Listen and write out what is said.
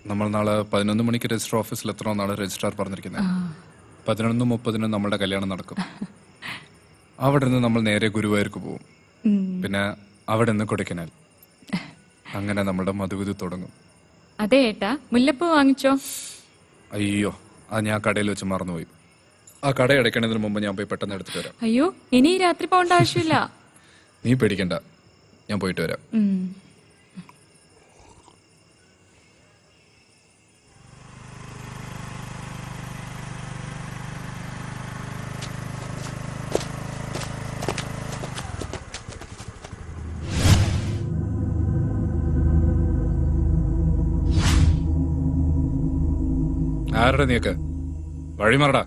നമ്മൾ നാളെ 11 മണിക്ക് രജിസ്റ്റർ ഓഫീസിൽ എത്തണമെന്നാണ് രജിസ്ട്രാർ പറഞ്ഞിരിക്കുന്നത്. 11:30 നമ്മളുടെ കല്യാണം നടക്കും. അവിടെ നിന്ന് നമ്മൾ നേരെ ഗുരുവായൂർക്ക് പോകും. പിന്നെ അവിടെ നിന്ന് കൊടൈക്കനാൽ. അങ്ങനെ നമ്മുടെ മധുവിധു തുടങ്ങും. അതെ ഏട്ടാ, മുല്ലപ്പൂ വാങ്ങിച്ചോ? അയ്യോ, അത് ഞാൻ കടയിൽ വെച്ച് മറന്നുപോയി. ആ കട അടയ്ക്കണതിന് മുമ്പ് ഞാൻ പോയി പെട്ടെന്ന് എടുത്തിട്ട് വരാം. അയ്യോ, ഇനി രാത്രി പോകേണ്ട ആവശ്യമില്ല. നീ പേടിക്കണ്ട, ഞാൻ പോയിട്ട് വരാം. ആരുടെ നീക്ക് വഴിമാറടാ.